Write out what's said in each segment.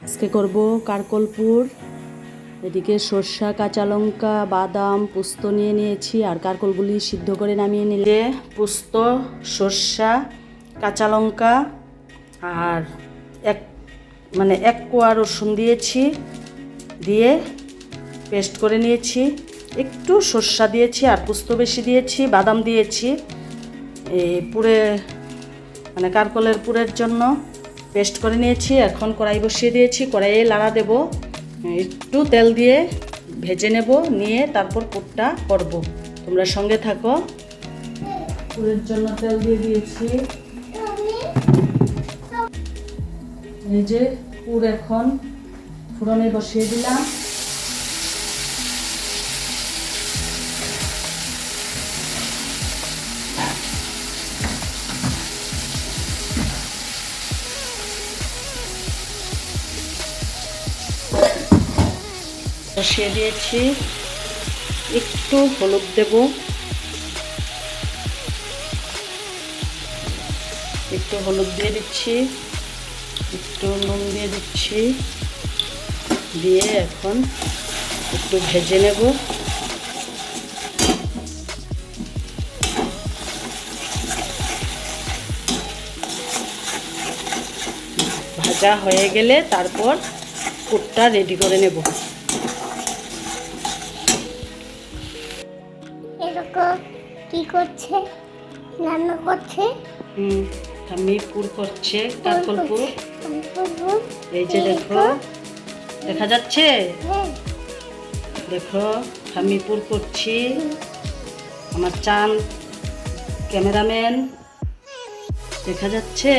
আজকে করব কারকলপুর। এদিকে সরষা, কাঁচা লঙ্কা, বাদাম, পোস্ত নিয়ে নিয়েছি আর কারকলগুলি সিদ্ধ করে নামিয়ে নিলে পোস্ত, সরষা, কাঁচা লঙ্কা আর এক কোয়া রসুন দিয়েছি, দিয়ে পেস্ট করে নিয়েছি। একটু সরষা দিয়েছি আর পোস্ত বেশি দিয়েছি, বাদাম দিয়েছি এই পুরে কারকলের পুরের জন্য পেস্ট করে নিয়েছি। এখন কড়াই বসিয়ে দিয়েছি, কড়াইয়ে লাড়া দেব, একটু তেল দিয়ে ভেজে নেব, নিয়ে তারপর পুরটা করব। তোমরা সঙ্গে থাকো। পুরের জন্য তেল দিয়ে দিয়েছি। এই যে পুর এখন ফোড়নে বসিয়ে দিলাম। বসিয়ে দিয়েছি, একটু হলুদ দেব, একটু হলুদ দিয়ে দিচ্ছি, একটু নুন দিয়ে দিচ্ছি, দিয়ে এখন একটু ভেজে নেব। ভাজা হয়ে গেলে তারপর পুরটা রেডি করে নেব। কি করছে? রান্না করছে। ঠাম্মি পুর করছে, কারকলপুর। এই যে দেখো, দেখা যাচ্ছে? দেখো ঠাম্মি পুর করছি। আমার চান ক্যামেরাম্যান, দেখা যাচ্ছে?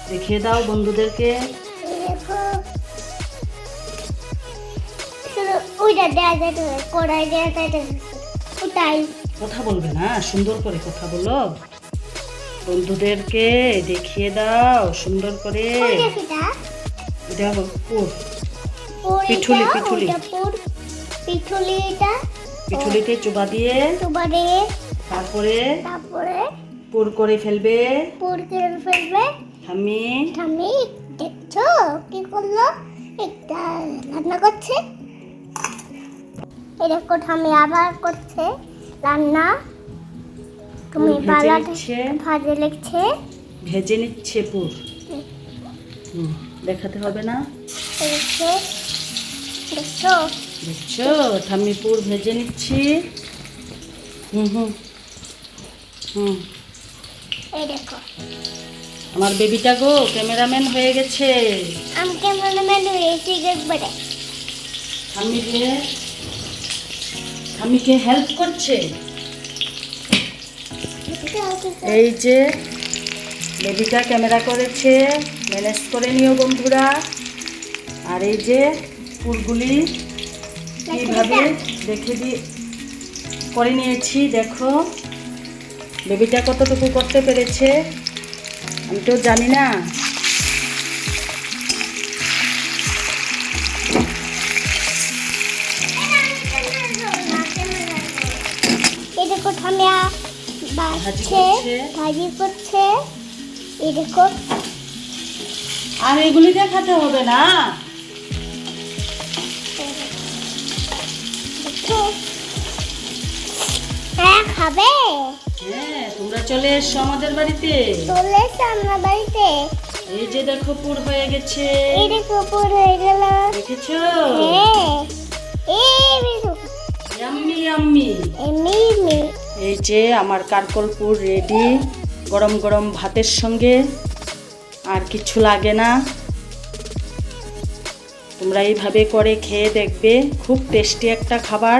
দেখিয়ে দাও বন্ধুদেরকে। কথা বলবে না, সুন্দর করে কথা বলো, বন্ধুদেরকে দেখিয়ে দাও সুন্দর করে। পিঠুলিতে চুবা দিয়ে তারপরে পুর করে ফেলবে। ঠাম্মি দেখছো কি করলো? একটা রান্না করছে, এরকম ঠাম্মি আবার করছে রান্না। তুমি ভাজে লিখছে, ভেজে নিচ্ছে পুর। দেখাতে হবে না? দেখছো দেখছো ঠাম্মি পুর ভেজে নিচ্ছি। এই দেখো আমার বেবিটা গো ক্যামেরাম্যান হয়ে গেছে। আমি ক্যামেরাম্যান হয়েছি একবারে। ঠাম্মিকে হেল্প করছে। এই যে বেবিটা ক্যামেরা করেছে, ম্যানেজ করে নিও বন্ধুরা। আর এই যে পুরগুলি কীভাবে করে নিয়েছি, দেখো বেবিটা কতটুকু করতে পেরেছে, আমি তো জানি না। এই দেখো ঠাম্মি ভাজি করছে। এই দেখো, আর এগুলি দেখাতে হবে না। হ্যাঁ খাবে? হ্যাঁ, তোমরা চলে এসো আমাদের বাড়িতে। চলে এসো আমার বাড়িতে। এই যে দেখো পুর হয়ে গেছে। এই দেখো পুর হয়ে গেল, দেখেছো? হ্যাঁ। এই যে আমার কারকলপুর রেডি, গরম গরম ভাতের সঙ্গে আর কিছু লাগে না। তোমরা এইভাবে করে খেয়ে দেখবে, খুব টেস্টি একটা খাবার।